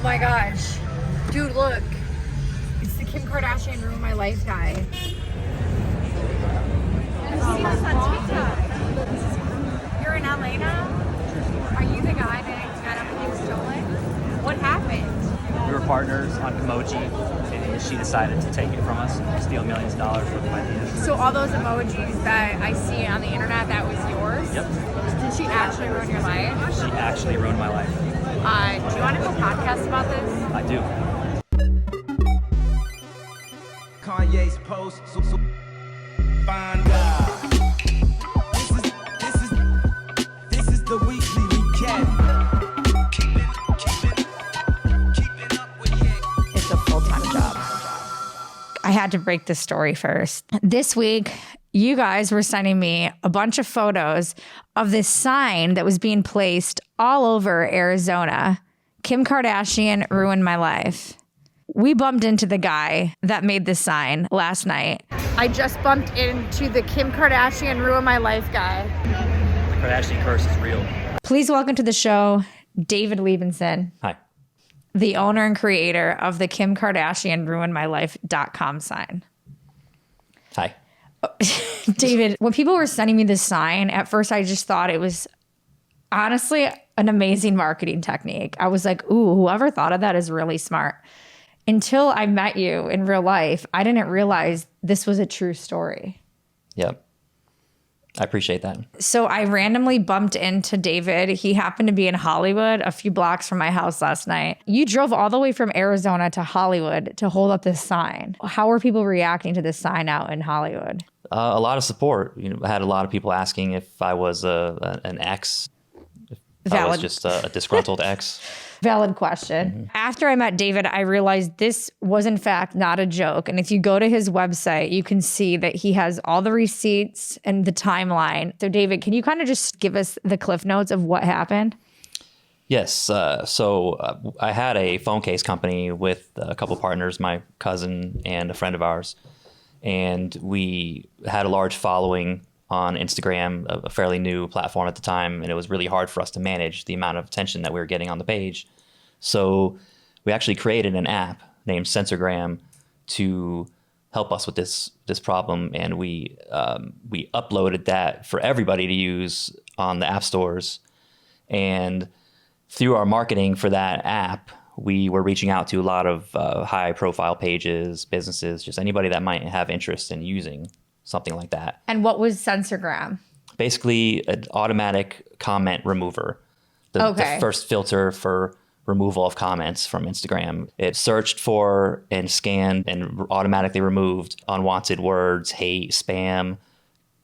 my gosh. Dude, look. It's the Kim Kardashian Ruin My Life guy. I've seen this on TikTok. You're in LA now? Are you the guy that got everything stolen? What happened? We were partners on Kimoji, and she decided to take it from us and steal millions of dollars worth of ideas. So all those emojis that I see on the internet, that was yours? Yep. Did she actually ruin your life? She actually ruined my life. Do you want to do a podcast about this? I do. Kanyesposts, so find out. This is the weekly recap. Keeping up with it. It's a full-time job. I had to break this story first. This week, you guys were sending me a bunch of photos of this sign that was being placed all over Arizona. Kim Kardashian ruined my life. We bumped into the guy that made this sign last night. I just bumped into the Kim Kardashian ruin my life guy. The Kardashian curse is real. Please welcome to the show, David Liebensohn, Hi. the owner and creator of the Kim Kardashian ruin my life.com sign. Hi. David, when people were sending me this sign, at first I just thought it was honestly an amazing marketing technique. I was like, ooh, whoever thought of that is really smart. Until I met you in real life, I didn't realize this was a true story. Yep. I appreciate that. So I randomly bumped into David. He happened to be in Hollywood, a few blocks from my house last night. You drove all the way from Arizona to Hollywood to hold up this sign. How were people reacting to this sign out in Hollywood? A lot of support. I had a lot of people asking if I was an ex, if I was just a disgruntled ex. Valid question. Mm-hmm. After I met David, I realized this was in fact not a joke. And if you go to his website, you can see that he has all the receipts and the timeline. So David, can you kind of just give us the cliff notes of what happened? Yes. So I had a phone case company with a couple partners, my cousin and a friend of ours. And we had a large following on Instagram, a fairly new platform at the time. And it was really hard for us to manage the amount of attention that we were getting on the page. So we actually created an app named Sensorgram to help us with this problem. And we uploaded that for everybody to use on the app stores. And through our marketing for that app, we were reaching out to a lot of high profile pages, businesses, just anybody that might have interest in using something like that. And what was Sensorgram? Basically an automatic comment remover. The first filter for removal of comments from Instagram. It searched for and scanned and automatically removed unwanted words, hate, spam,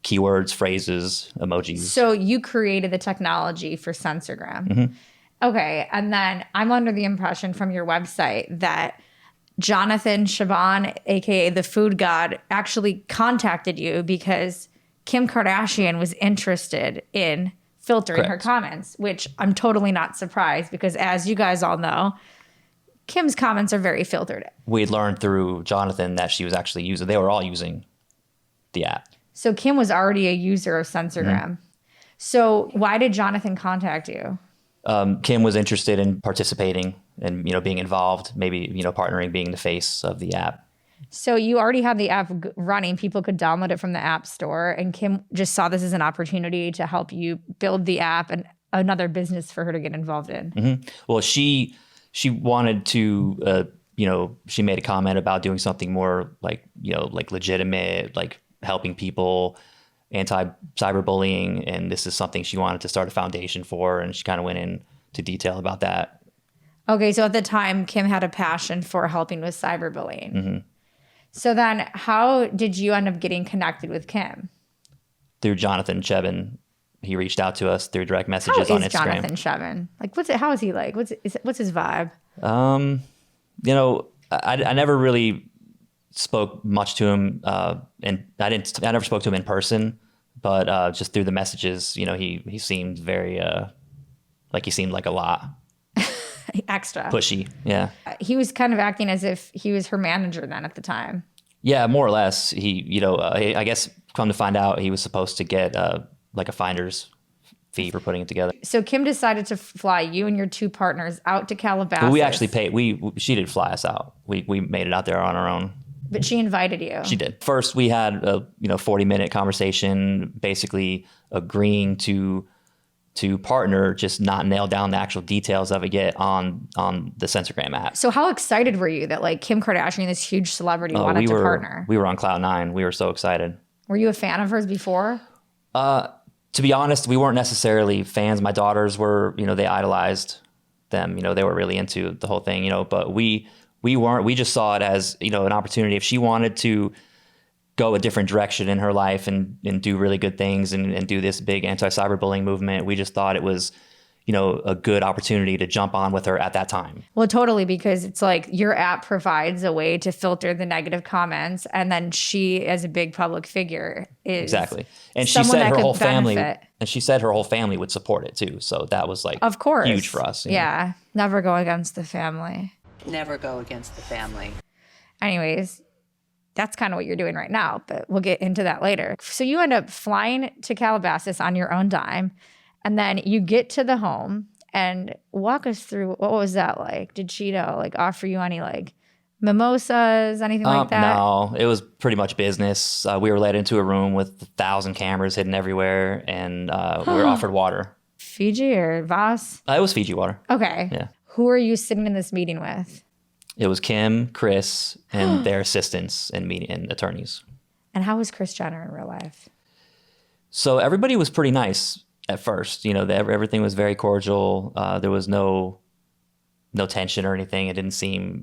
keywords, phrases, emojis. So you created the technology for Sensorgram. Mm-hmm. Okay. And then I'm under the impression from your website that Jonathan Cheban, aka the food god, actually contacted you because Kim Kardashian was interested in filtering her comments, which I'm totally not surprised because as you guys all know, Kim's comments are very filtered. We learned through Jonathan that she was actually using, they were all using the app. So Kim was already a user of Sensorgram. Mm-hmm. So why did Jonathan contact you? Kim was interested in participating and, being involved, maybe, partnering, being the face of the app. So you already had the app running. People could download it from the app store. And Kim just saw this as an opportunity to help you build the app and another business for her to get involved in. Mm-hmm. Well, she wanted to, she made a comment about doing something more like legitimate, like helping people, anti-cyberbullying, and this is something she wanted to start a foundation for, and she kind of went into detail about that. Okay, so at the time, Kim had a passion for helping with cyberbullying. Mm-hmm. So then how did you end up getting connected with Kim? Through Jonathan Cheban. He reached out to us through direct messages on Instagram. How is Jonathan Cheban? Like, how is he like? What's his vibe? I never really spoke much to him, and I never spoke to him in person, but just through the messages, he seemed very he seemed like a lot extra pushy. Yeah, he was kind of acting as if he was her manager then at the time. Yeah, more or less. He, I guess, come to find out, he was supposed to get like a finder's fee for putting it together. So Kim decided to fly you and your two partners out to Calabasas. But we actually paid. She did fly us out. We made it out there on our own. But she invited you. She did. First, we had a 40-minute conversation, basically agreeing to partner, just not nail down the actual details of it yet on the Sensorgram app. So how excited were you that like Kim Kardashian, this huge celebrity, wanted to partner? We were on cloud nine. We were so excited. Were you a fan of hers before? To be honest, we weren't necessarily fans. My daughters were, they idolized them. They were really into the whole thing, but we weren't. We just saw it as, an opportunity. If she wanted to go a different direction in her life and do really good things and do this big anti-cyberbullying movement, we just thought it was, a good opportunity to jump on with her at that time. Well, totally, because it's like your app provides a way to filter the negative comments, and then she, as a big public figure, is exactly. And she said her whole family, would support it too. So that was like, of course, huge for us. Yeah, never go against the family. Never go against the family. Anyways, that's kind of what you're doing right now, but we'll get into that later. So you end up flying to Calabasas on your own dime, and then you get to the home and walk us through, what was that like? Did she offer you any mimosas, anything like that? No, it was pretty much business. We were led into a room with 1,000 cameras hidden everywhere, and we were offered water. Fiji or Voss? It was Fiji water. Okay. Yeah. Who are you sitting in this meeting with? It was Kim, Kris, and their assistants and attorneys. And how was Kris Jenner in real life? So everybody was pretty nice at first. Everything was very cordial. There was no tension or anything. It didn't seem,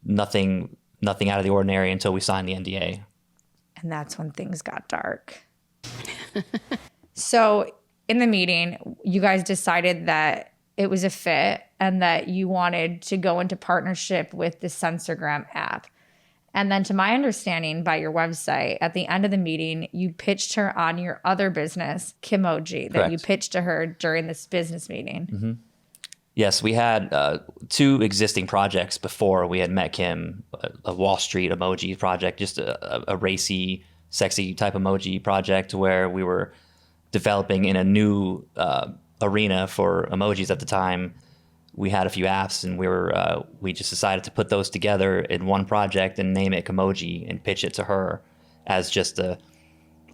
nothing out of the ordinary until we signed the NDA. And that's when things got dark. So in the meeting, you guys decided that it was a fit and that you wanted to go into partnership with the Sensorgram app. And then to my understanding by your website, at the end of the meeting, you pitched her on your other business, Kimoji, that Correct. you pitched to her during this business meeting. Mm-hmm. Yes, we had 2 existing projects before we had met Kim, a Wall Street emoji project, just a racy, sexy type emoji project where we were developing in a new arena for emojis at the time. We had a few apps, and we just decided to put those together in one project and name it Kimoji and pitch it to her as just a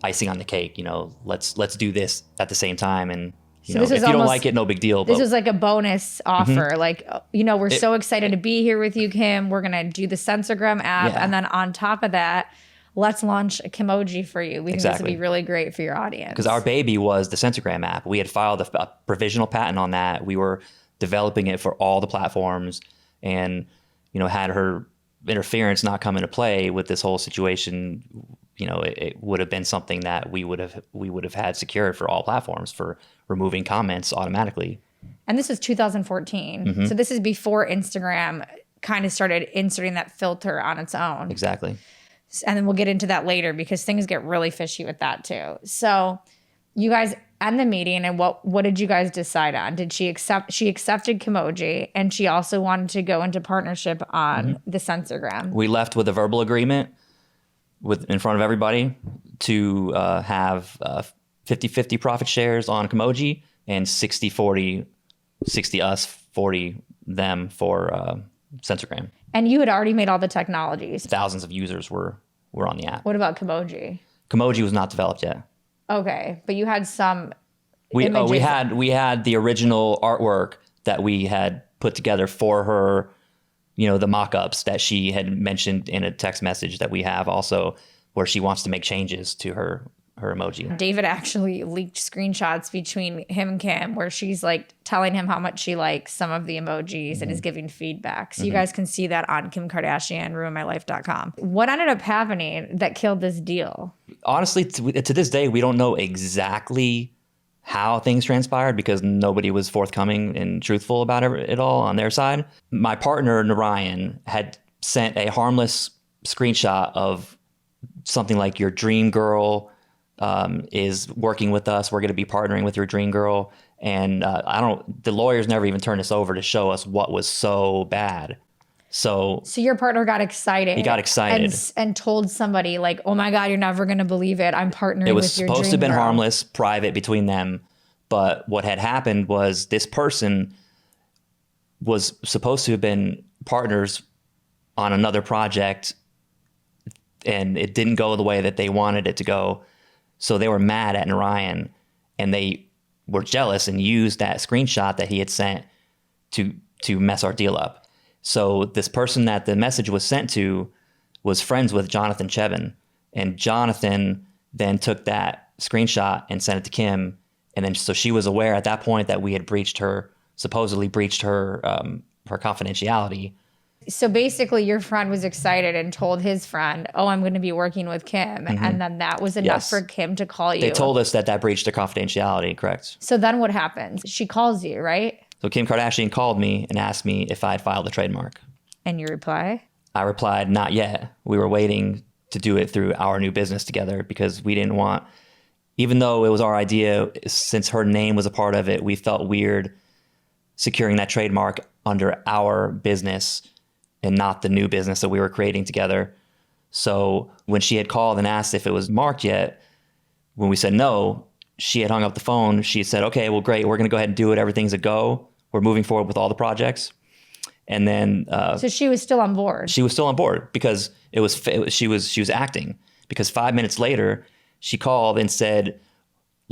icing on the cake. Let's do this at the same time, and if you don't like it, no big deal. This was like a bonus offer. Mm-hmm. We're so excited to be here with you, Kim. We're gonna do the Sensorgram app, and then on top of that, let's launch a Kimoji for you. We think this would be really great for your audience. Because our baby was the Sensorgram app. We had filed a provisional patent on that. We were developing it for all the platforms, and had her interference not come into play with this whole situation, it would have been something that we would have had secured for all platforms for removing comments automatically. And this was 2014. Mm-hmm. So this is before Instagram kind of started inserting that filter on its own. Exactly. And then we'll get into that later because things get really fishy with that too. So you guys end the meeting, and what did you guys decide on? Did she accepted Kimoji, and she also wanted to go into partnership on the Sensorgram. We left with a verbal agreement in front of everybody to have 50-50 profit shares on Kimoji and 60-40, 60 us, 40 them for Sensorgram. And you had already made all the technologies. Thousands of users were on the app. What about Kimoji? Kimoji was not developed yet. Okay, but you had some images. We had the original artwork that we had put together for her, the mock-ups that she had mentioned in a text message that we have also, where she wants to make changes to her emoji. David actually leaked screenshots between him and Kim where she's telling him how much she likes some of the emojis and is giving feedback. So you guys can see that on Kim Kardashian, ruinmylife.com. What ended up happening that killed this deal? Honestly, to this day, we don't know exactly how things transpired because nobody was forthcoming and truthful about it all on their side. My partner, Narayan, had sent a harmless screenshot of something like, your dream girl is working with us. We're going to be partnering with your dream girl. And the lawyers never even turned us over to show us what was so bad. So your partner got excited. He got excited. And told somebody oh my God, you're never going to believe it. I'm partnering with your dream girl. It was supposed to have been harmless, private between them. But what had happened was this person was supposed to have been partners on another project, and it didn't go the way that they wanted it to go. So they were mad at Narayan, and they were jealous and used that screenshot that he had sent to mess our deal up. So this person that the message was sent to was friends with Jonathan Chevin, and Jonathan then took that screenshot and sent it to Kim. And then so she was aware at that point that we had supposedly breached her confidentiality. So basically your friend was excited and told his friend, oh, I'm going to be working with Kim. And then that was enough Yes. for Kim to call you. They told us that breached their confidentiality, correct? So then what happens? She calls you, right? So Kim Kardashian called me and asked me if I had filed the trademark. And you reply? I replied, not yet. We were waiting to do it through our new business together because we didn't want, even though it was our idea, since her name was a part of it, we felt weird securing that trademark under our business and not the new business that we were creating together. So when she had called and asked if it was marked yet, when we said no, she had hung up the phone. She had said, okay, well, great. We're going to go ahead and do it. Everything's a go. We're moving forward with all the projects. And then So she was still on board. she was still on board because she was acting. Because 5 minutes later, she called and said,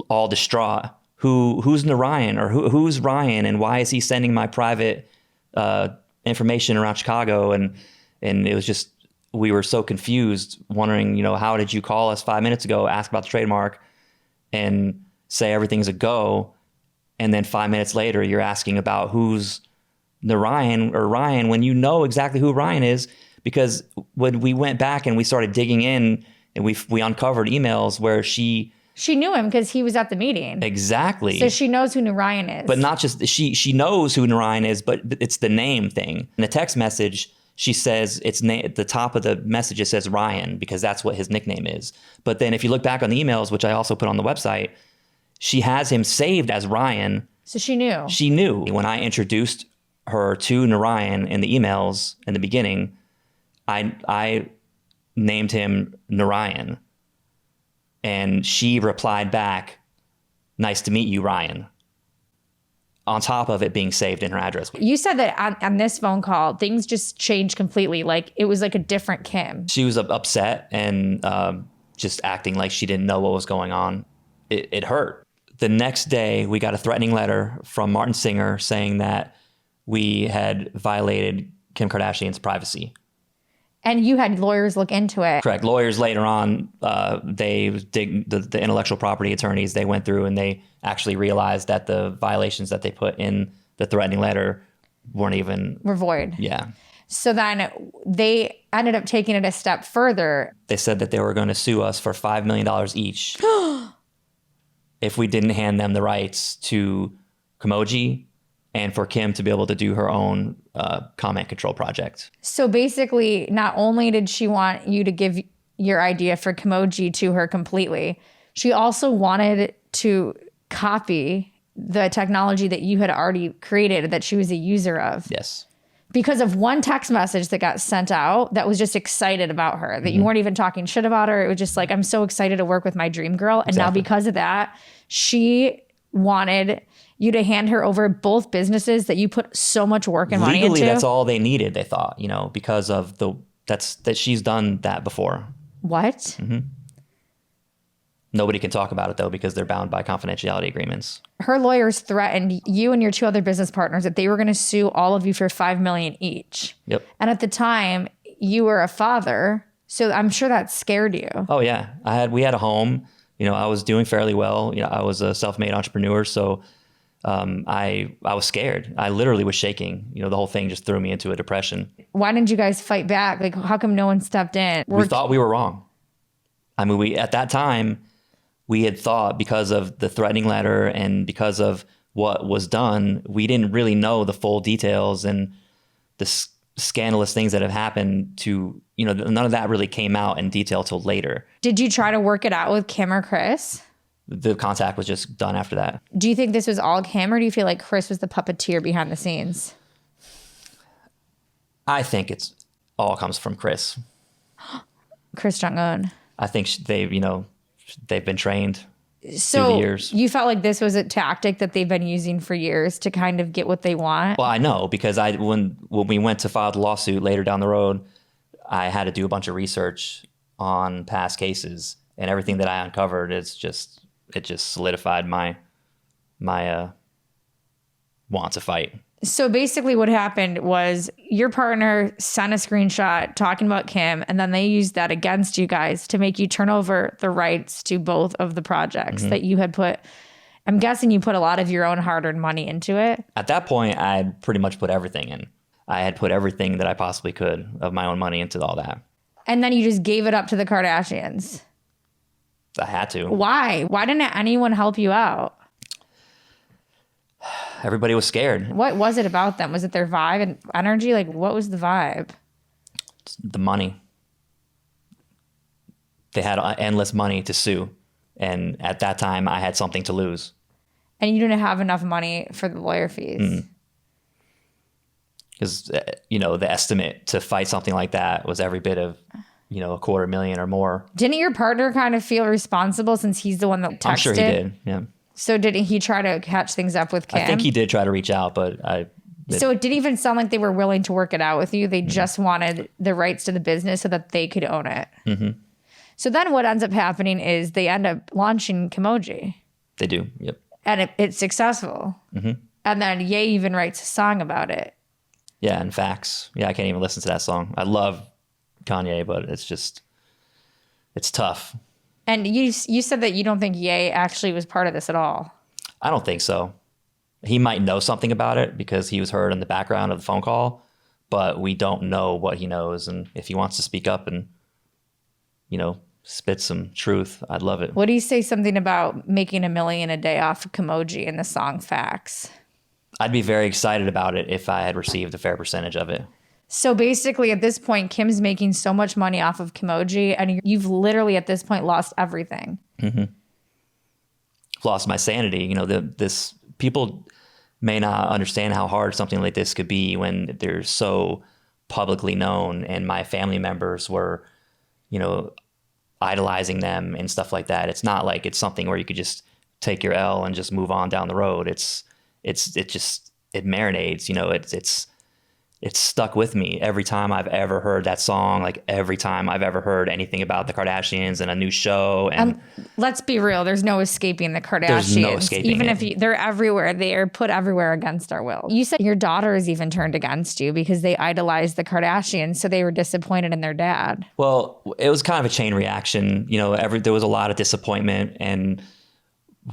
all distraught, who's Narayan, or who's Ryan, and why is he sending my private information around Chicago? And it was just, we were so confused, wondering, how did you call us 5 minutes ago, ask about the trademark, and say everything's a go, and then 5 minutes later you're asking about who's Narayan or Ryan, when you know exactly who Ryan is, because when we went back and we started digging in and we uncovered emails where she knew him because he was at the meeting. exactly. So she knows who Narayan is. But not just she knows who Narayan is, but it's the name thing. In the text message, she says at the top of the message it says Ryan because that's what his nickname is. But then if you look back on the emails, which I also put on the website, she has him saved as Ryan. So she knew. She knew. When I introduced her to Narayan in the emails in the beginning, I named him Narayan. And she replied back, nice to meet you, Ryan. On top of it being saved in her address. You said that on this phone call, things just changed completely. Like it was like a different Kim. She was upset and just acting like she didn't know what was going on. It hurt. The next day, we got a threatening letter from Martin Singer saying that we had violated Kim Kardashian's privacy. And you had lawyers look into it. Correct. Lawyers later on, the intellectual property attorneys, they went through and they actually realized that the violations that they put in the threatening letter were void. Yeah. So then they ended up taking it a step further. They said that they were going to sue us for $5 million each if we didn't hand them the rights to Kimoji and for Kim to be able to do her own comment control project. So basically, not only did she want you to give your idea for Kimoji to her completely, she also wanted to copy the technology that you had already created that she was a user of. Yes. Because of one text message that got sent out that was just excited about her, that you weren't even talking shit about her. It was just like, I'm so excited to work with my dream girl. And now because of that, she wanted you to hand her over both businesses that you put so much work and money into. Legally, that's all they needed, they thought, because of that she's done that before. What? Mm-hmm. Nobody can talk about it, though, because they're bound by confidentiality agreements. Her lawyers threatened you and your two other business partners that they were going to sue all of you for $5 million each. Yep. And at the time, you were a father, so I'm sure that scared you. Oh, yeah. We had a home. I was doing fairly well. I was a self-made entrepreneur, so I was scared. I literally was shaking. The whole thing just threw me into a depression. Why didn't you guys fight back? Like, how come no one stepped in? We thought we were wrong. I mean, at that time, we had thought because of the threatening letter and because of what was done, we didn't really know the full details and the scandalous things that have happened to, none of that really came out in detail till later. Did you try to work it out with Kim or Kris? The contact was just done after that. Do you think this was all Kim, or do you feel like Kris was the puppeteer behind the scenes? I think it's all comes from Kris. Kris Jong-un. I think they've been trained So through the years. you felt like this was a tactic that they've been using for years to kind of get what they want? Well, I know because when we went to file the lawsuit later down the road, I had to do a bunch of research on past cases, and everything that I uncovered it just solidified my want to fight. So basically what happened was your partner sent a screenshot talking about Kim, and then they used that against you guys to make you turn over the rights to both of the projects that you had put. I'm guessing you put a lot of your own hard-earned money into it. At that point, I had pretty much put everything in. I had put everything that I possibly could of my own money into all that. And then you just gave it up to the Kardashians. I had to. Why? Why didn't anyone help you out? Everybody was scared. What was it about them? Was it their vibe and energy? Like, what was the vibe? The money. They had endless money to sue. And at that time, I had something to lose. And you didn't have enough money for the lawyer fees. Because, the estimate to fight something like that was every bit of, $250,000 or more. Didn't your partner kind of feel responsible since he's the one that texted? I'm sure he did, yeah. So didn't he try to catch things up with Kim? I think he did try to reach out, but So it didn't even sound like they were willing to work it out with you. They just wanted the rights to the business so that they could own it. Mm-hmm. So then what ends up happening is they end up launching Kimoji. They do, yep. And it's successful. Mm-hmm. And then Ye even writes a song about it. Yeah, and Facts. Yeah, I can't even listen to that song. I love Kanye, but it's tough. And you said that you don't think Ye actually was part of this at all. I don't think so. He might know something about it because he was heard in the background of the phone call, but we don't know what he knows. And if he wants to speak up and, spit some truth, I'd love it. What do you say something about making $1 million a day off of Kimoji in the song Facts? I'd be very excited about it if I had received a fair percentage of it. So basically, at this point, Kim's making so much money off of Kimoji, and you've literally, at this point, lost everything. Mm-hmm. Lost my sanity. This people may not understand how hard something like this could be when they're so publicly known, and my family members were, idolizing them and stuff like that. It's not like it's something where you could just take your L and just move on down the road. It marinates. It's stuck with me every time I've ever heard that song, like every time I've ever heard anything about the Kardashians and a new show. And let's be real, there's no escaping the Kardashians. There's no escaping even it. If they're everywhere, they are put everywhere against our will. You said your daughter is even turned against you because they idolized the Kardashians, so they were disappointed in their dad. Well, it was kind of a chain reaction. There was a lot of disappointment, and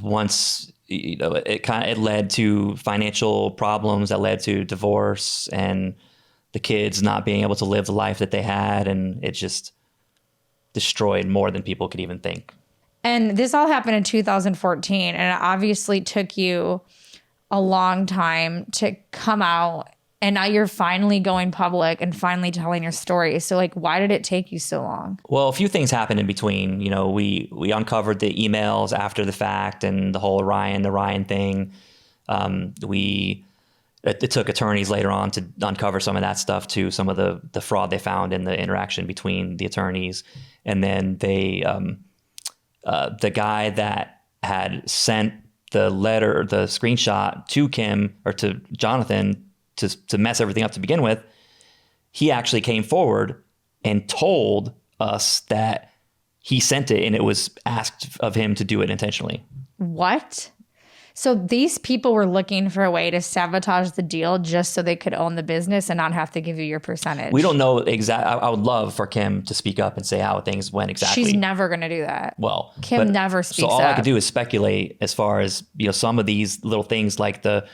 once it led to financial problems that led to divorce and the kids not being able to live the life that they had, and it just destroyed more than people could even think. And this all happened in 2014, and it obviously took you a long time to come out, and now you're finally going public and finally telling your story. So why did it take you so long? Well, a few things happened in between. We uncovered the emails after the fact and the whole the Ryan thing. It took attorneys later on to uncover some of that stuff too, some of the fraud they found in the interaction between the attorneys. And then the guy that had sent the letter, the screenshot to Kim or to Jonathan to mess everything up to begin with, he actually came forward and told us that he sent it and it was asked of him to do it intentionally. What? So these people were looking for a way to sabotage the deal just so they could own the business and not have to give you your percentage. We don't know exactly. I would love for Kim to speak up and say how things went exactly. She's never going to do that. Well, Kim never speaks up. So all I could do is speculate as far as, some of these little things like the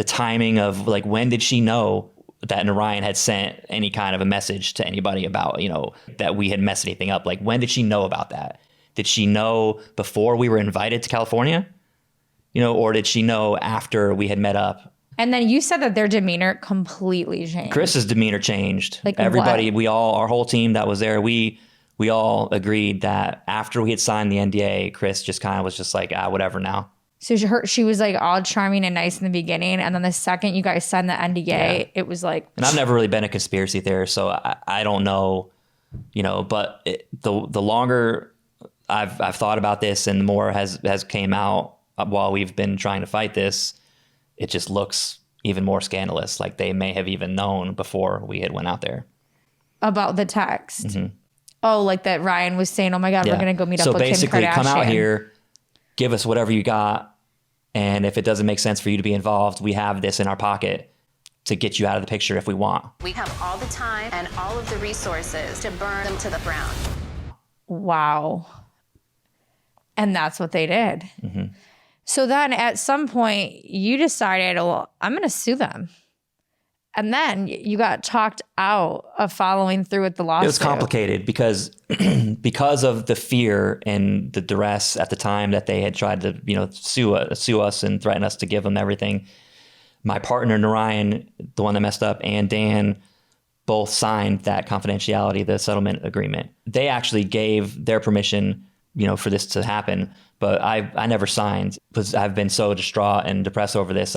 timing of when did she know that Narayan had sent any kind of a message to anybody about, that we had messed anything up? When did she know about that? Did she know before we were invited to California? Or did she know after we had met up? And then you said that their demeanor completely changed. Chris's demeanor changed. Everybody, our whole team that was there, we all agreed that after we had signed the NDA, Kris just kind of was just whatever now. So she was all charming and nice in the beginning. And then the second you guys signed the NDA, it was like... And I've never really been a conspiracy theorist, so I don't know, but the longer I've thought about this, and the more has came out while we've been trying to fight this, it just looks even more scandalous. Like they may have even known before we had went out there. About the text. Oh, like that Ryan was saying, oh my God, we're going to go meet up with Kim Kardashian. So basically, come out here, give us whatever you got. And if it doesn't make sense for you to be involved, we have this in our pocket to get you out of the picture if we want. We have all the time and all of the resources to burn them to the ground. Wow. And that's what they did. So then at some point, you decided, well, I'm going to sue them. And then you got talked out of following through with the lawsuit. It was complicated because of the fear and the duress at the time that they had tried to, sue us and threaten us to give them everything. My partner, Narayan, the one that messed up, and Dan both signed that confidentiality, the settlement agreement. They actually gave their permission, for this to happen, but I never signed because I've been so distraught and depressed over this.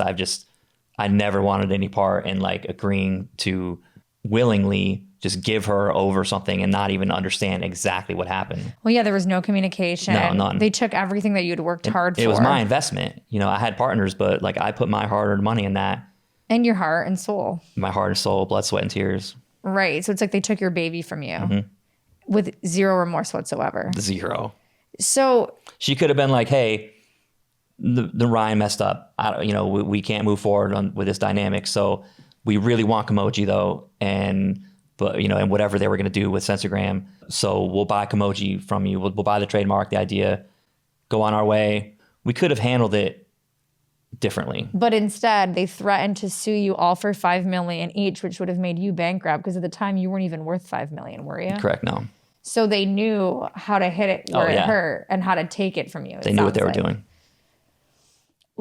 I never wanted any part in like agreeing to willingly just give her over something and not even understand exactly what happened. Well, yeah, there was no communication. No, none. They took everything that you'd worked hard for. It was my investment. I had partners, but like I put my hard-earned money in that. And your heart and soul. My heart and soul, blood, sweat, and tears. Right. So it's like they took your baby from you with zero remorse whatsoever. Zero. So she could have been like, hey, the Ryan messed up. We can't move forward with this dynamic. So we really want Kimoji though. And whatever they were going to do with Sensorgram. So we'll buy Kimoji from you. We'll buy the trademark, the idea, go on our way. We could have handled it differently. But instead they threatened to sue you all for $5 million each, which would have made you bankrupt because at the time you weren't even worth $5 million, were you? Correct. No. So they knew how to hit it where it hurt and how to take it from you. They knew what they were doing.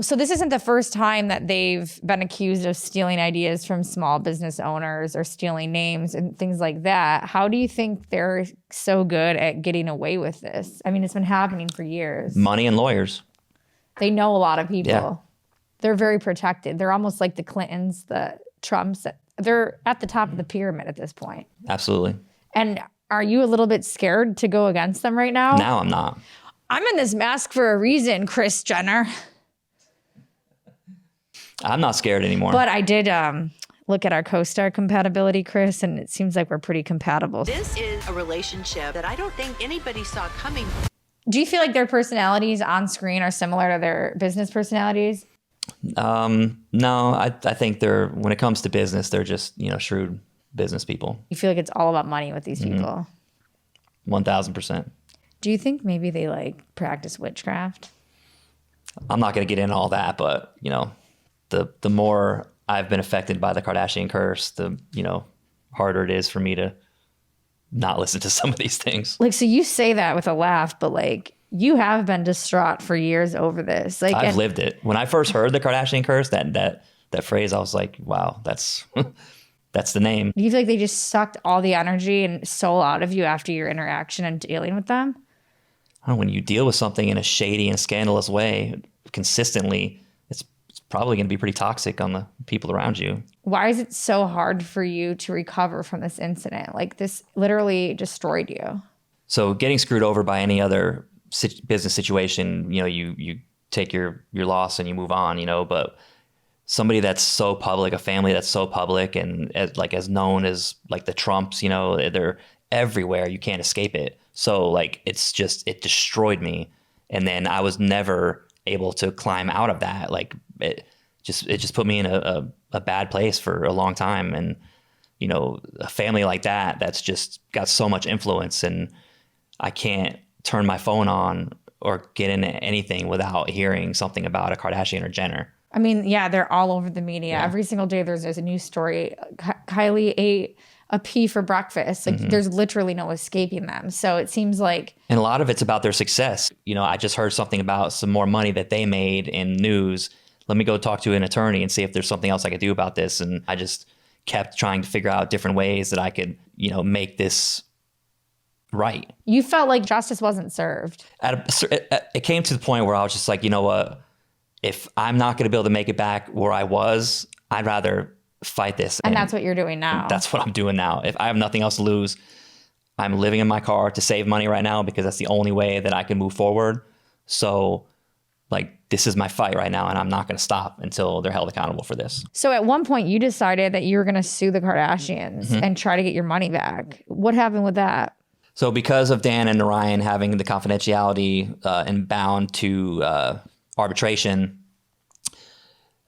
So this isn't the first time that they've been accused of stealing ideas from small business owners or stealing names and things like that. How do you think they're so good at getting away with this? I mean, it's been happening for years. Money and lawyers. They know a lot of people. Yeah. They're very protected. They're almost like the Clintons, the Trumps. They're at the top of the pyramid at this point. Absolutely. And are you a little bit scared to go against them right now? Now I'm not. I'm in this mask for a reason, Kris Jenner. I'm not scared anymore. But I did look at our co-star compatibility, Kris, and it seems like we're pretty compatible. This is a relationship that I don't think anybody saw coming. Do you feel like their personalities on screen are similar to their business personalities? No, I think when it comes to business, they're just, shrewd business people. You feel like it's all about money with these people? 1,000%. Do you think maybe they practice witchcraft? I'm not going to get into all that, but, the more I've been affected by the Kardashian curse, the, harder it is for me to not listen to some of these things. So you say that with a laugh, but you have been distraught for years over this. I've lived it. When I first heard the Kardashian curse, that phrase, I was like, wow, that's the name. Do you feel like they just sucked all the energy and soul out of you after your interaction and dealing with them? When you deal with something in a shady and scandalous way consistently, it's probably going to be pretty toxic on the people around you. Why is it so hard for you to recover from this incident? This literally destroyed you. So getting screwed over by any other business situation, you take your loss and you move on, but somebody that's so public, a family that's so public and as known as the Trumps, they're everywhere. You can't escape it. So it destroyed me. And then I was never able to climb out of that. It just put me in a bad place for a long time. And, a family like that's just got so much influence, and I can't turn my phone on or get into anything without hearing something about a Kardashian or Jenner. I mean, yeah, they're all over the media. Yeah. Every single day there's a new story. Kylie ate a pea for breakfast. There's literally no escaping them. So it seems like... And a lot of it's about their success. I just heard something about some more money that they made in news. Let me go talk to an attorney and see if there's something else I could do about this. And I just kept trying to figure out different ways that I could, make this right. You felt like justice wasn't served. It came to the point where I was just like, you know what? If I'm not going to be able to make it back where I was, I'd rather fight this. And that's what you're doing now. That's what I'm doing now. If I have nothing else to lose, I'm living in my car to save money right now because that's the only way that I can move forward. So like, this is my fight right now, and I'm not going to stop until they're held accountable for this. So at one point you decided that you were going to sue the Kardashians and try to get your money back. What happened with that? So because of Dan and Narayan having the confidentiality and bound to arbitration,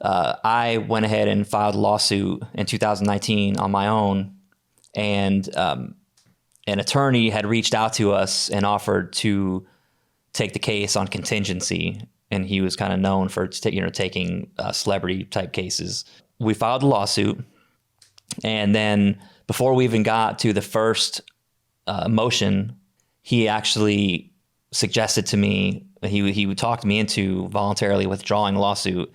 I went ahead and filed a lawsuit in 2019 on my own, and an attorney had reached out to us and offered to take the case on contingency, and he was kind of known for taking celebrity type cases. We filed the lawsuit, and then before we even got to the first motion, he actually suggested to me, he talked me into voluntarily withdrawing the lawsuit,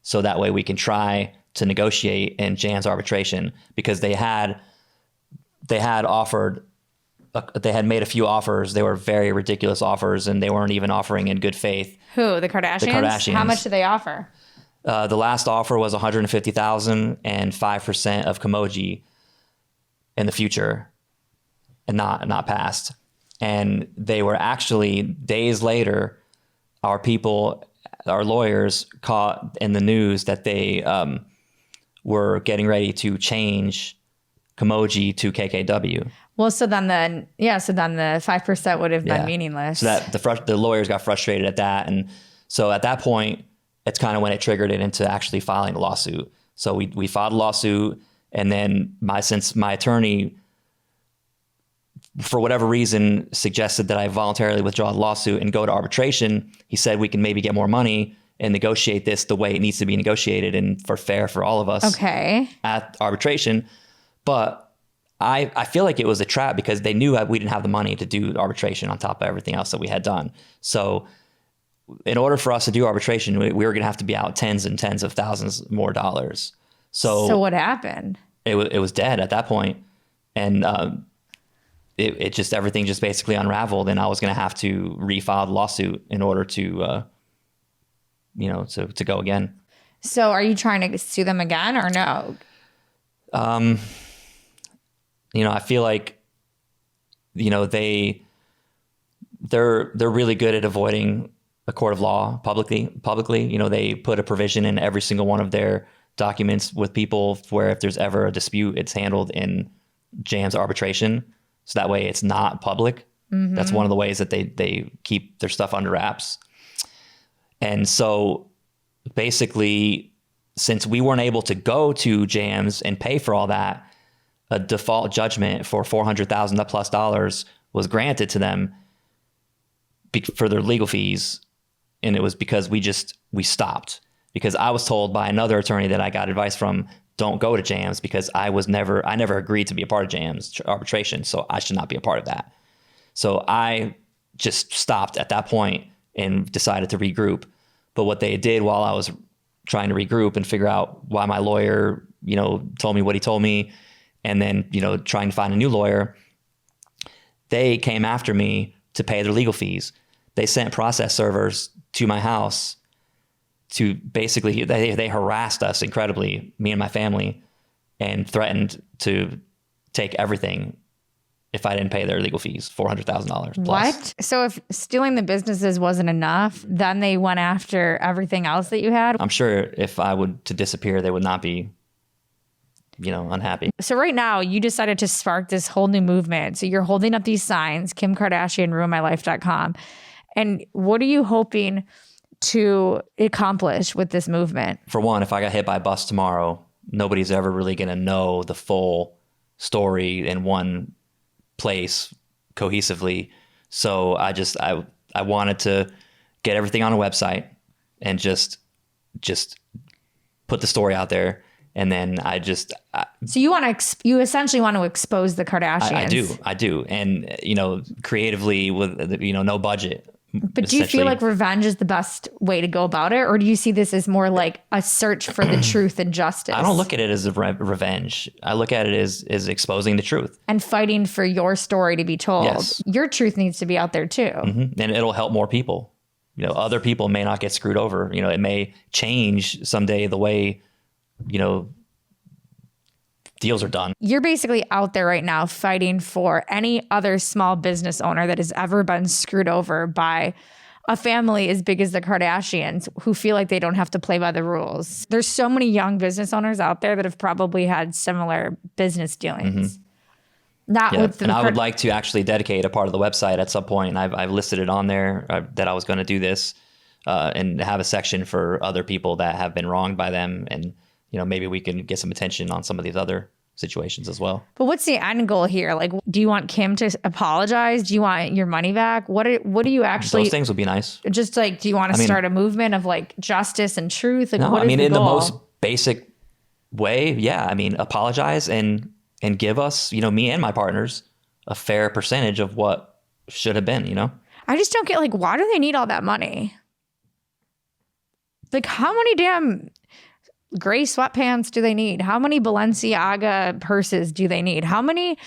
so that way we can try to negotiate in Jan's arbitration, because they had offered. They had made a few offers. They were very ridiculous offers, and they weren't even offering in good faith. Who? The Kardashians? The Kardashians. How much did they offer? The last offer was $150,000 and 5% of kimoji in the future, and not passed. And they were actually, days later, our lawyers caught in the news that they were getting ready to change kimoji to KKW. Well, so then the 5% would have been meaningless. So that the lawyers got frustrated at that, and so at that point, it's kind of when it triggered it into actually filing a lawsuit. So we filed a lawsuit, and then since my attorney, for whatever reason, suggested that I voluntarily withdraw the lawsuit and go to arbitration, he said we can maybe get more money and negotiate this the way it needs to be negotiated and fair for all of us. Okay. At arbitration, but I feel like it was a trap because they knew we didn't have the money to do arbitration on top of everything else that we had done. So in order for us to do arbitration, we were going to have to be out tens and tens of thousands more dollars. So what happened? It was dead at that point. And it just, everything just basically unraveled, and I was going to have to refile the lawsuit in order to, to go again. So are you trying to sue them again or no? I feel like, they're really good at avoiding a court of law publicly. They put a provision in every single one of their documents with people where if there's ever a dispute, it's handled in Jan's arbitration. So that way it's not public. Mm-hmm. That's one of the ways that they keep their stuff under wraps. And so basically, since we weren't able to go to Jams and pay for all that, a default judgment for $400,000 plus was granted to them for their legal fees. And it was because we stopped, because I was told by another attorney that I got advice from, don't go to Jams, because I never agreed to be a part of Jams arbitration. So I should not be a part of that. So I just stopped at that point and decided to regroup. But what they did while I was trying to regroup and figure out why my lawyer, told me what he told me, and then, trying to find a new lawyer, they came after me to pay their legal fees. They sent process servers to my house to basically, they harassed us incredibly, me and my family, and threatened to take everything if I didn't pay their legal fees, $400,000 plus. What? So if stealing the businesses wasn't enough, then they went after everything else that you had? I'm sure if I would to disappear, they would not be unhappy. So right now you decided to spark this whole new movement. So you're holding up these signs, Kim Kardashian, ruinmylife.com. And what are you hoping to accomplish with this movement? For one, if I got hit by a bus tomorrow, nobody's ever really going to know the full story in one place cohesively. So I wanted to get everything on a website and just put the story out there. And then so you essentially want to expose the Kardashians. I do. And, creatively with, no budget. But do you feel like revenge is the best way to go about it? Or do you see this as more like a search for the truth and justice? I don't look at it as a revenge. I look at it as exposing the truth. And fighting for your story to be told. Yes. Your truth needs to be out there too. Mm-hmm. And it'll help more people. Other people may not get screwed over. It may change someday the way, deals are done. You're basically out there right now fighting for any other small business owner that has ever been screwed over by a family as big as the Kardashians who feel like they don't have to play by the rules. There's so many young business owners out there that have probably had similar business dealings. Not with the and I would like to actually dedicate a part of the website at some point. I've listed it on there that I was going to do this and have a section for other people that have been wronged by them. And, maybe we can get some attention on some of these other situations as well. But what's the end goal here? Like, do you want Kim to apologize? Do you want your money back? What do you actually... Those things would be nice. Just like, do you want to start a movement of like justice and truth? Like, No, what is in the the goal? most basic way, yeah. Apologize and give us, me and my partners, a fair percentage of what should have been, I just don't get, like, why do they need all that money? Like, how many damn gray sweatpants do they need? How many Balenciaga purses do they need? How many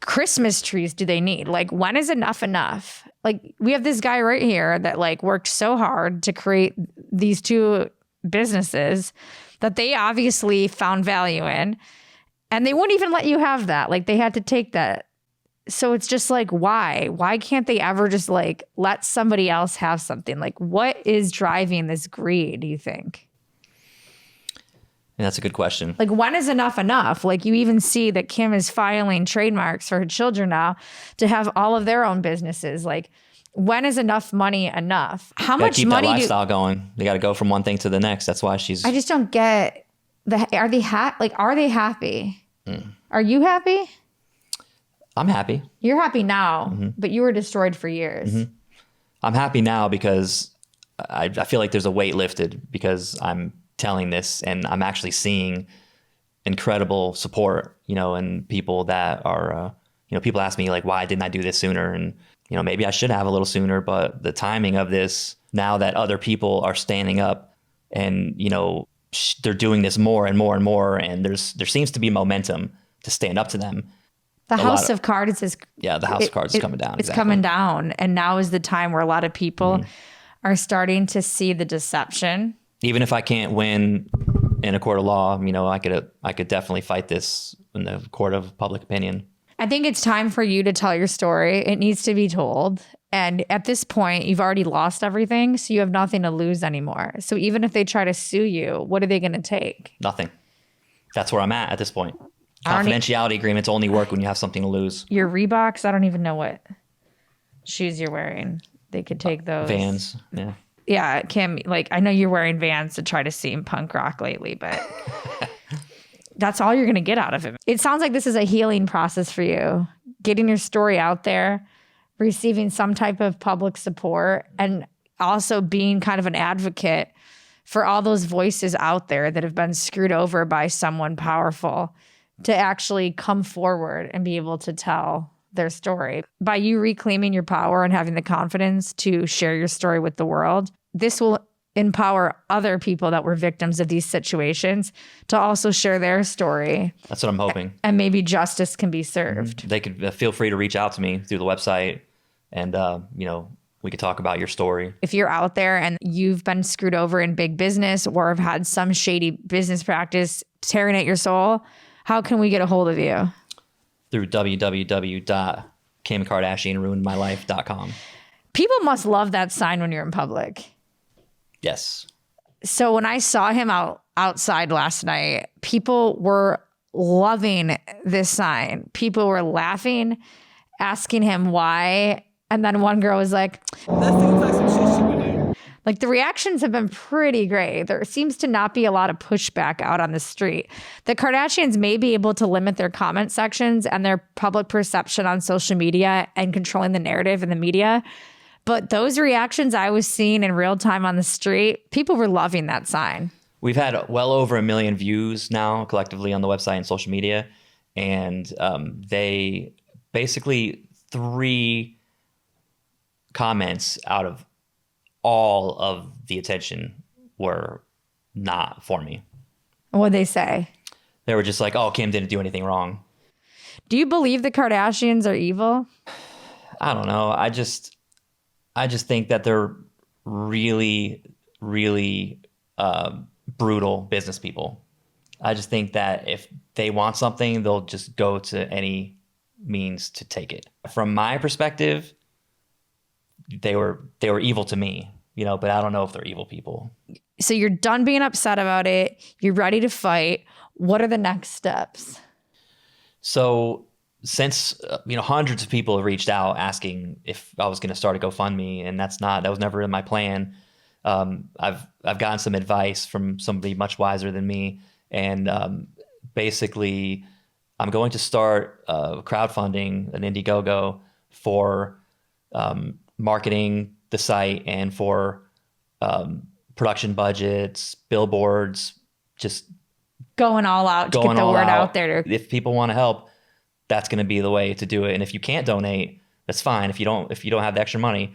Christmas trees do they need? Like, when is enough? Like, we have this guy right here that like worked so hard to create these two businesses that they obviously found value in, and they wouldn't even let you have that. Like, they had to take that. So it's just like, why? Why can't they ever just like let somebody else have something? Like, what is driving this greed, do you think? And that's a good question. Like, when is enough? Like, you even see that Kim is filing trademarks for her children now to have all of their own businesses. Like, when is enough money enough? How much keep money that lifestyle going. They got to go from one thing to the next. That's why she's... I just don't get are they happy? Are you happy? I'm happy. You're happy now, but you were destroyed for years. I'm happy now because I feel like there's a weight lifted because I'm telling this and I'm actually seeing incredible support, and people that are, people ask me like, why didn't I do this sooner? And, maybe I should have a little sooner, but the timing of this, now that other people are standing up and, they're doing this more and more and more, and there seems to be momentum to stand up to them. The House of Cards is... Yeah, the House of Cards is coming down. It's coming down. And now is the time where a lot of people are starting to see the deception. Even if I can't win in a court of law, I could definitely fight this in the court of public opinion. I think it's time for you to tell your story. It needs to be told. And at this point, you've already lost everything, so you have nothing to lose anymore. So even if they try to sue you, what are they going to take? Nothing. That's where I'm at this point. Confidentiality agreements only work when you have something to lose. Your Reeboks, I don't even know what shoes you're wearing. They could take those. Vans, yeah. Yeah, Kim, like, I know you're wearing Vans to try to seem punk rock lately, but that's all you're going to get out of it. It sounds like this is a healing process for you. Getting your story out there, receiving some type of public support, and also being kind of an advocate for all those voices out there that have been screwed over by someone powerful to actually come forward and be able to tell their story. By you reclaiming your power and having the confidence to share your story with the world, this will empower other people that were victims of these situations to also share their story. That's what I'm hoping. And maybe justice can be served. They could feel free to reach out to me through the website, and we could talk about your story. If you're out there and you've been screwed over in big business or have had some shady business practice tearing at your soul, how can we get a hold of you? Through www.KimKardashianRuinedMyLife.com. People must love that sign when you're in public. Yes. So when I saw him outside last night, people were loving this sign. People were laughing, asking him why. And then one girl was like, That seems like some shit she would do. Like, the reactions have been pretty great. There seems to not be a lot of pushback out on the street. The Kardashians may be able to limit their comment sections and their public perception on social media and controlling the narrative in the media. But those reactions I was seeing in real time on the street, people were loving that sign. We've had well over 1 million views now collectively on the website and social media. And they basically 3 comments out of all of the attention were not for me. What'd they say? They were just like, oh, Kim didn't do anything wrong. Do you believe the Kardashians are evil? I don't know. I just think that they're really, really brutal business people. I just think that if they want something, they'll just go to any means to take it. From my perspective, they were evil to me, but I don't know if they're evil people. So you're done being upset about it. You're ready to fight. What are the next steps? So since hundreds of people have reached out asking if I was going to start a GoFundMe, and that was never in my plan. I've gotten some advice from somebody much wiser than me, and basically, I'm going to start crowdfunding an Indiegogo for marketing the site and for production budgets, billboards, just going all out to get the word out there. If people want to help, that's going to be the way to do it. And if you can't donate, that's fine. If you don't have the extra money,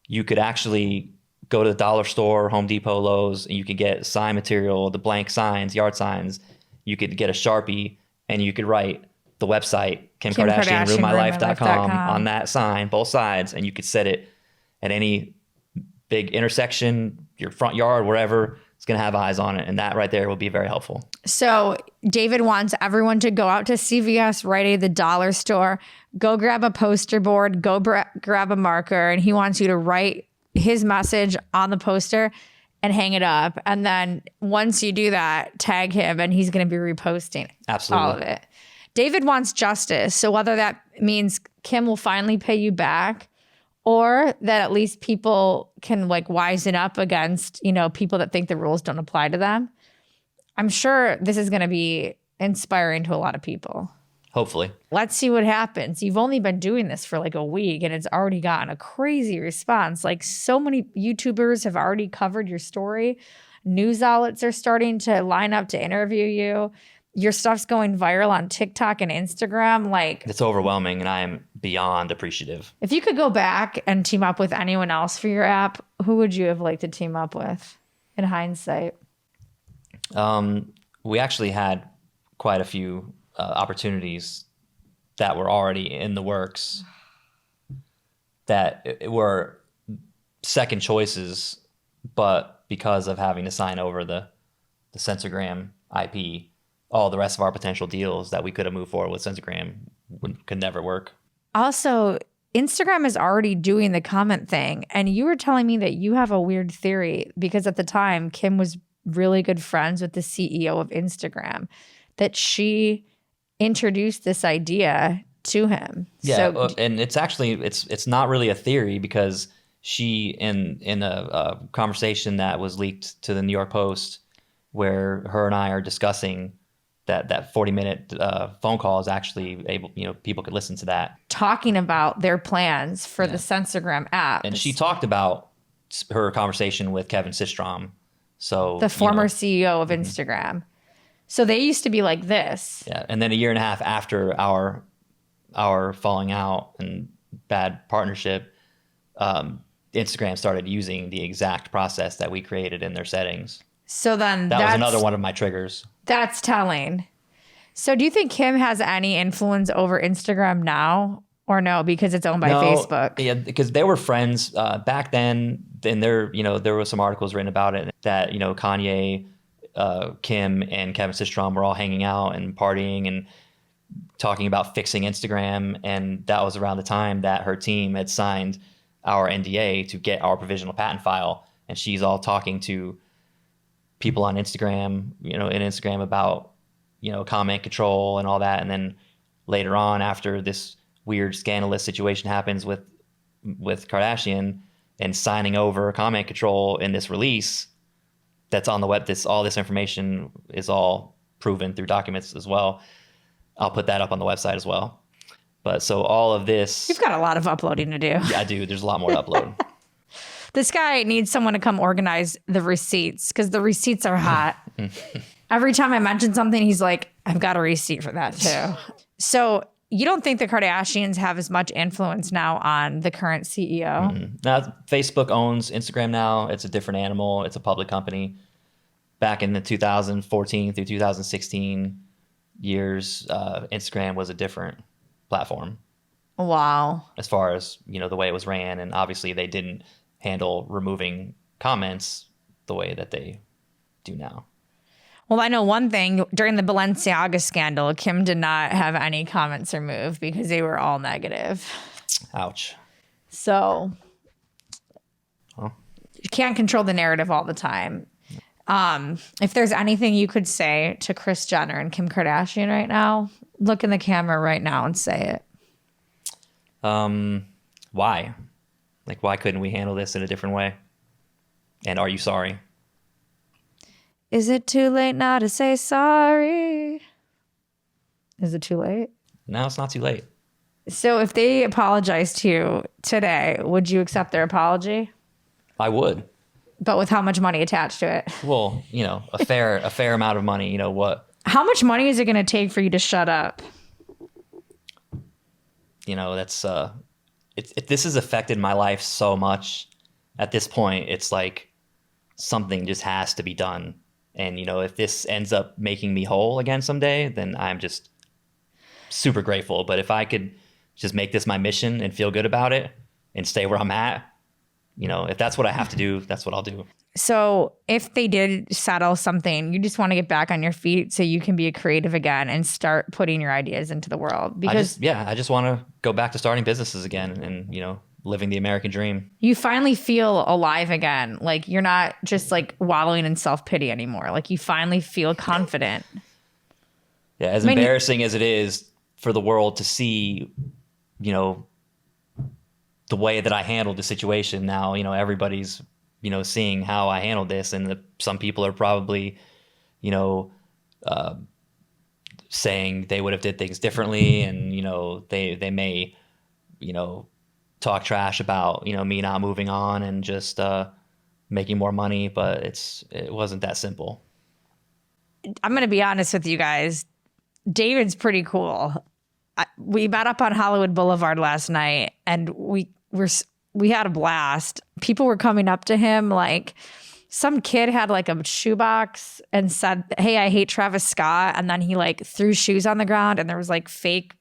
you could actually go to the dollar store, Home Depot, Lowe's, and you could get sign material, the blank signs, yard signs. You could get a Sharpie and you could write the website, Kim Kardashian, RuinMyLife.com on that sign, both sides, and you could set it at any big intersection, your front yard, wherever. It's going to have eyes on it, and that right there will be very helpful. So David wants everyone to go out to CVS, Rite Aid, the dollar store, go grab a poster board, go grab a marker, and he wants you to write his message on the poster and hang it up. And then once you do that, tag him, and he's going to be reposting Absolutely all of it. David wants justice. So whether that means Kim will finally pay you back, or that at least people can wisen up against, people that think the rules don't apply to them. I'm sure this is going to be inspiring to a lot of people. Hopefully. Let's see what happens. You've only been doing this for a week and it's already gotten a crazy response. So many YouTubers have already covered your story. News outlets are starting to line up to interview you. Your stuff's going viral on TikTok and Instagram. It's overwhelming, and I am beyond appreciative. If you could go back and team up with anyone else for your app, who would you have liked to team up with in hindsight? We actually had quite a few opportunities that were already in the works that were second choices, but because of having to sign over the Sensorgram IP, all the rest of our potential deals that we could have moved forward with Sensorgram could never work. Also, Instagram is already doing the comment thing. And you were telling me that you have a weird theory because at the time, Kim was really good friends with the CEO of Instagram, that she introduced this idea to him. Yeah, and it's actually, it's not really a theory because she, in a conversation that was leaked to the New York Post where her and I are discussing that 40-minute phone call is actually able, people could listen to that. Talking about their plans for the Sensorgram app. And she talked about her conversation with Kevin Systrom. So the former CEO of Instagram. So they used to be like this. Yeah. And then a year and a half after our falling out and bad partnership, Instagram started using the exact process that we created in their settings. So then that was another one of my triggers. That's telling. So do you think Kim has any influence over Instagram now or no, because it's owned by Facebook? Yeah, because they were friends back then. And there were some articles written about it that, Kanye, Kim, and Kevin Systrom were all hanging out and partying and talking about fixing Instagram. And that was around the time that her team had signed our NDA to get our provisional patent file. And she's all talking to people on Instagram, about, comment control and all that. And then later on, after this weird scandalous situation happens with Kardashian and signing over comment control in this release that's on the web, all this information is all proven through documents as well. I'll put that up on the website as well. But so all of this... You've got a lot of uploading to do. Yeah, I do. There's a lot more to upload. This guy needs someone to come organize the receipts because the receipts are hot. Every time I mention something, he's like, I've got a receipt for that too. So you don't think the Kardashians have as much influence now on the current CEO? Mm-hmm. Now, Facebook owns Instagram now. It's a different animal. It's a public company. Back in the 2014 through 2016 years, Instagram was a different platform. Wow. As far as, the way it was ran. And obviously they didn't handle removing comments the way that they do now. Well, I know one thing. During the Balenciaga scandal, Kim did not have any comments removed because they were all negative. Ouch. So you can't control the narrative all the time. If there's anything you could say to Kris Jenner and Kim Kardashian right now, look in the camera right now and say it. Why? Like, why couldn't we handle this in a different way? And are you sorry? Is it too late now to say sorry? Is it too late? No, it's not too late. So if they apologized to you today, would you accept their apology? I would. But with how much money attached to it? Well, a fair amount of money. You know what? How much money is it going to take for you to shut up? That's this has affected my life so much. At this point, it's like something just has to be done. And, if this ends up making me whole again someday, then I'm just super grateful. But if I could just make this my mission and feel good about it and stay where I'm at, if that's what I have to do, that's what I'll do. So if they did settle something, you just want to get back on your feet so you can be a creative again and start putting your ideas into the world. Because I just want to go back to starting businesses again and, living the American dream. You finally feel alive again. Like you're not just like wallowing in self-pity anymore. Like you finally feel confident. Yeah, as embarrassing as it is for the world to see, the way that I handled the situation now, everybody's, seeing how I handled this. And some people are probably, saying they would have did things differently. And, they may, talk trash about, me not moving on and just making more money. But it wasn't that simple. I'm going to be honest with you guys. David's pretty cool. We met up on Hollywood Boulevard last night and we had a blast. People were coming up to him, like some kid had like a shoebox and said, "Hey, I hate Travis Scott." And then he like threw shoes on the ground and there was like fake.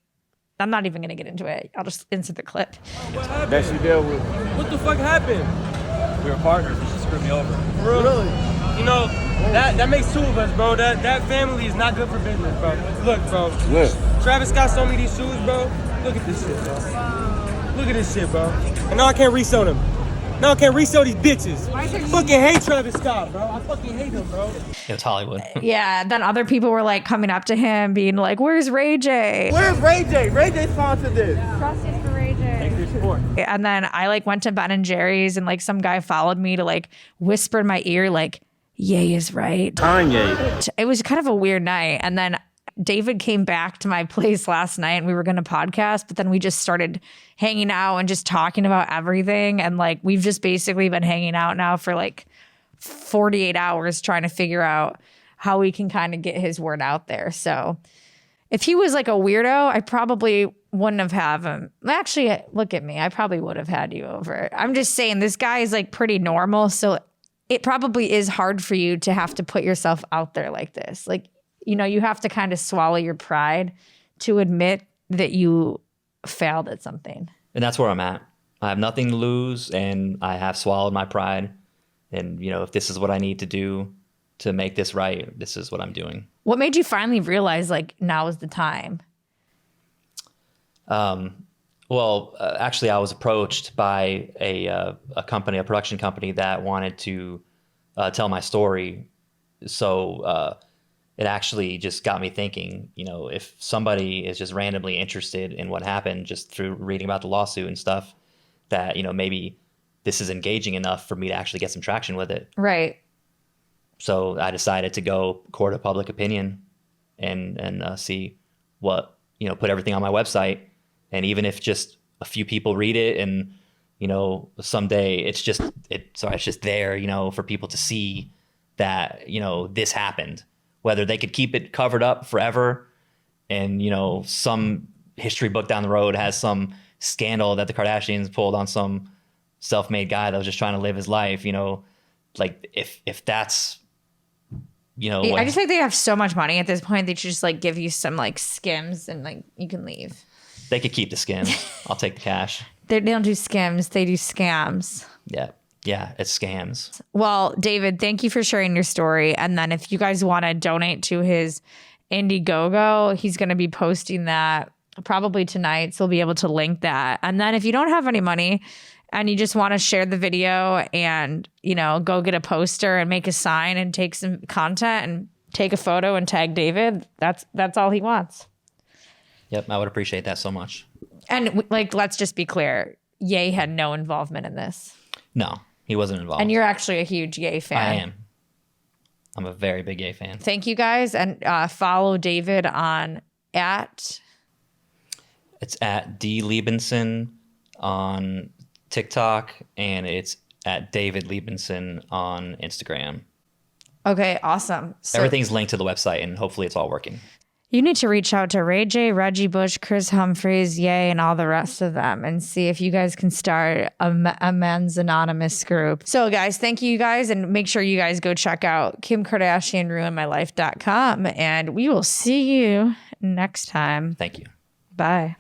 I'm not even going to get into it. I'll just insert the clip. What happened? That she dealt with. What the fuck happened? We were partners and she screwed me over. Really? That makes two of us, bro. That family is not good for business, bro. Look, bro. Look. Travis Scott sold me these shoes, bro. Look at this shit, bro. Look at this shit, bro. And now I can't resell them. Now I can't resell these bitches. I fucking hate Travis Scott, bro. I fucking hate him, bro. It's Hollywood. Yeah. Then other people were like coming up to him being like, "Where's Ray J? Where's Ray J? Ray J sponsored this. Justice for Ray J. Thanks for your support. And then I like went to Ben and Jerry's and like some guy followed me to like whisper in my ear like, "Ye is right." Kanye. It was kind of a weird night. And then David came back to my place last night and we were going to podcast, but then we just started hanging out and just talking about everything. And like, we've just basically been hanging out now for like 48 hours trying to figure out how we can kind of get his word out there. So if he was like a weirdo, I probably wouldn't have him. Actually, look at me. I probably would have had you over. I'm just saying this guy is like pretty normal. So it probably is hard for you to have to put yourself out there like this. Like, you have to kind of swallow your pride to admit that you failed at something. And that's where I'm at. I have nothing to lose and I have swallowed my pride. And, if this is what I need to do to make this right, this is what I'm doing. What made you finally realize like now is the time? Well, actually I was approached by a production company that wanted to tell my story. So, it actually just got me thinking, if somebody is just randomly interested in what happened just through reading about the lawsuit and stuff, that, maybe this is engaging enough for me to actually get some traction with it. Right. So I decided to go court of public opinion and see what, put everything on my website. And even if just a few people read it and, someday it's just there, for people to see that, this happened. Whether they could keep it covered up forever and, some history book down the road has some scandal that the Kardashians pulled on some self-made guy that was just trying to live his life, like if that's, I just think they have so much money at this point. They should just like give you some like skims and like you can leave. They could keep the skims. I'll take the cash. They don't do skims. They do scams. Yeah. Yeah, it's scams. Well, David, thank you for sharing your story. And then if you guys want to donate to his Indiegogo, he's going to be posting that probably tonight. So we'll be able to link that. And then if you don't have any money and you just want to share the video and, you know, go get a poster and make a sign and take some content and take a photo and tag David, that's all he wants. Yep, I would appreciate that so much. And like, let's just be clear. Ye had no involvement in this. No, he wasn't involved. And you're actually a huge Ye fan. I am. I'm a very big Ye fan. Thank you guys. And follow David on It's at D Liebensohn on TikTok, and it's at David Liebensohn on Instagram. Okay, awesome. So Everything's linked to the website, and hopefully it's all working. you need to reach out to Ray J, Reggie Bush, Chris Humphreys, Ye, and all the rest of them and see if you guys can start a men's anonymous group. So guys, thank you guys. And make sure you guys go check out Kim Kardashian ruinmylife.com, and we will see you next time. Thank you. Bye.